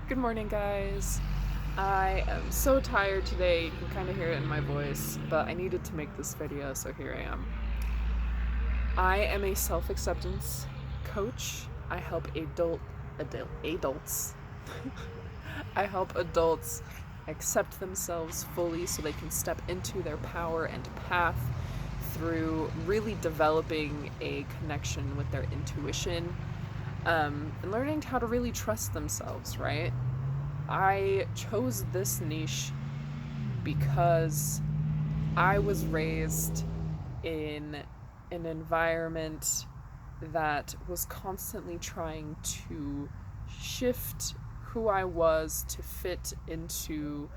Good morning, guys. I am so tired today. You can kind of hear it in my voice, but I needed to make this video, so here I am. I am a self-acceptance coach. I help adults. I help adults accept themselves fully so they can step into their power and path through really developing a connection with their intuition, and learning how to really trust themselves, right? I chose this niche because I was raised in an environment that was constantly trying to shift who I was to fit into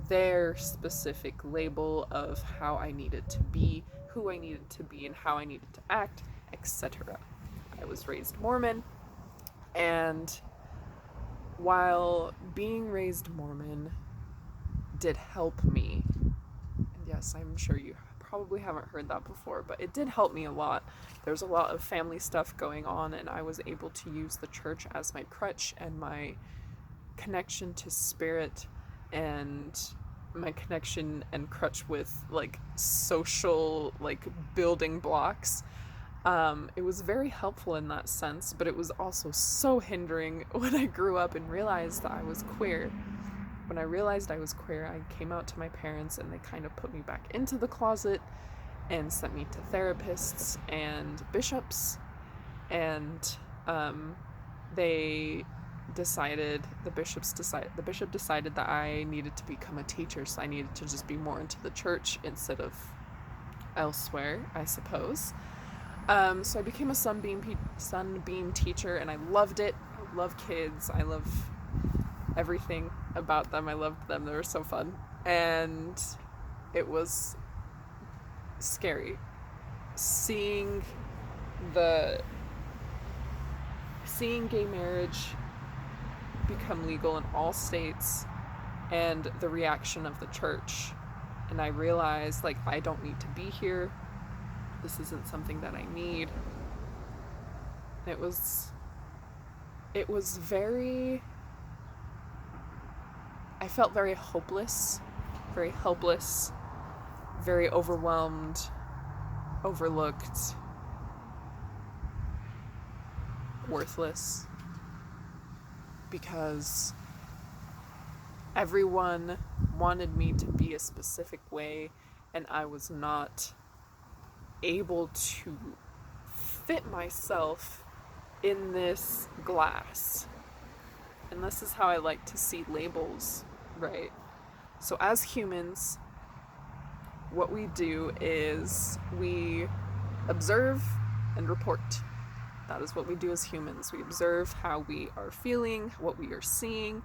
their specific label of how I needed to be, who I needed to be, and how I needed to act, etc. I was raised Mormon, and while being raised Mormon did help me, and yes, I'm sure you probably haven't heard that before, but it did help me a lot. There's a lot of family stuff going on, and I was able to use the church as my crutch and my connection to spirit, and my connection and crutch with like social like building blocks. It was very helpful in that sense, but it was also so hindering when I grew up and realized that I was queer. When I realized I was queer, I came out to my parents and they kind of put me back into the closet and sent me to therapists and bishops. And they the bishop decided that I needed to become a teacher, so I needed to just be more into the church instead of elsewhere, I suppose. So I became a Sunbeam teacher, and I loved it. I love kids. I love everything about them. I loved them. They were so fun, and it was scary seeing the seeing gay marriage become legal in all states and the reaction of the church. And I realized, like, I don't need to be here. This isn't something that I need. It was very, I felt very hopeless, very helpless, very overwhelmed, overlooked, worthless, because everyone wanted me to be a specific way, and I was not able to fit myself in this glass. And this is how I like to see labels, right? So as humans, what we do is we observe and report. That is what we do as humans. We observe how we are feeling, what we are seeing,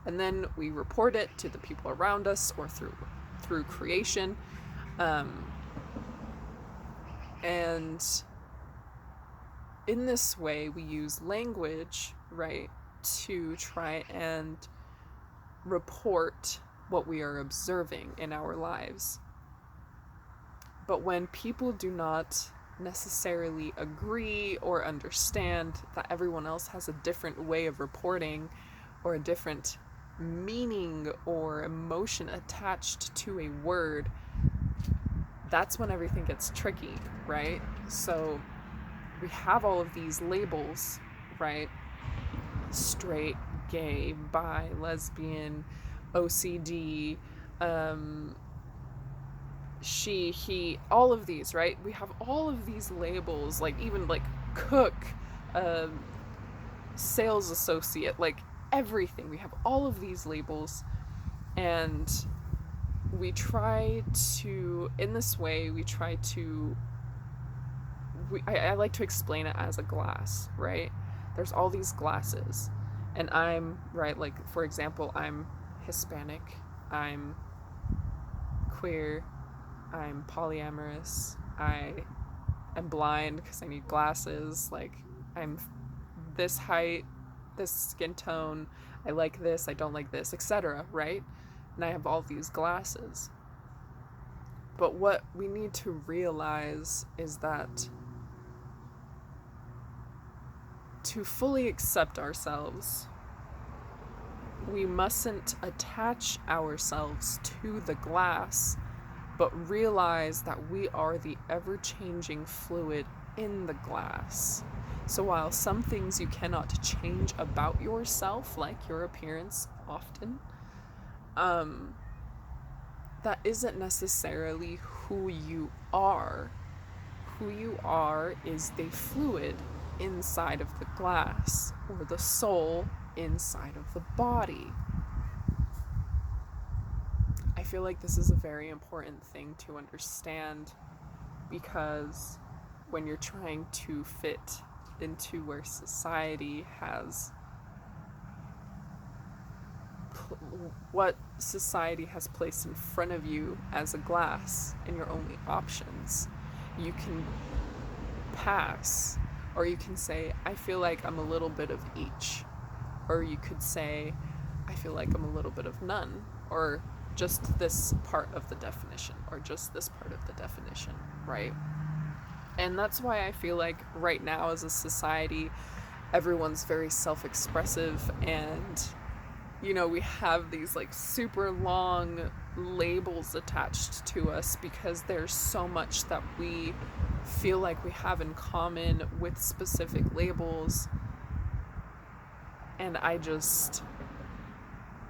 and then we report it to the people around us or through creation. And in this way, we use language, right, to try and report what we are observing in our lives. But when people do not necessarily agree or understand that everyone else has a different way of reporting or a different meaning or emotion attached to a word, that's when everything gets tricky, right? So we have all of these labels, right? Straight, gay, bi, lesbian, OCD, she, he, all of these, right? We have all of these labels, like even like cook, um, sales associate, like everything. We have all of these labels, and we try to, in this way, I like to explain it as a glass, right? There's all these glasses, and I'm, right, like, for example, I'm Hispanic, I'm queer, I'm polyamorous, I am blind because I need glasses, like, I'm this height, this skin tone, I like this, I don't like this, etc., right? And I have all these glasses. But what we need to realize is that to fully accept ourselves, we mustn't attach ourselves to the glass, but realize that we are the ever-changing fluid in the glass. So while some things you cannot change about yourself, like your appearance often, that isn't necessarily who you are. Who you are is the fluid inside of the glass, or the soul inside of the body. I feel like this is a very important thing to understand, because when you're trying to fit into where society has what society has placed in front of you as a glass and your only options, you can pass, or you can say, I feel like I'm a little bit of each, or you could say, I feel like I'm a little bit of none, or just this part of the definition, or just this part of the definition, right? And that's why I feel like right now as a society, everyone's very self-expressive, and we have these like super long labels attached to us because there's so much that we feel like we have in common with specific labels. And I just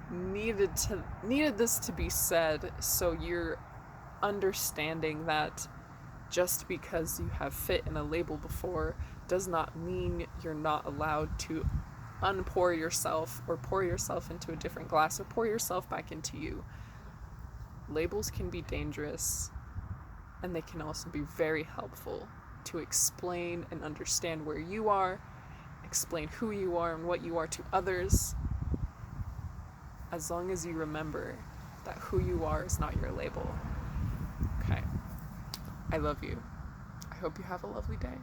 needed this to be said, so you're understanding that just because you have fit in a label before does not mean you're not allowed to unpour yourself, or pour yourself into a different glass, or pour yourself back into you. Labels can be dangerous, and they can also be very helpful to explain and understand where you are, explain who you are and what you are to others, as long as you remember that who you are is not your label. Okay. I love you. I hope you have a lovely day.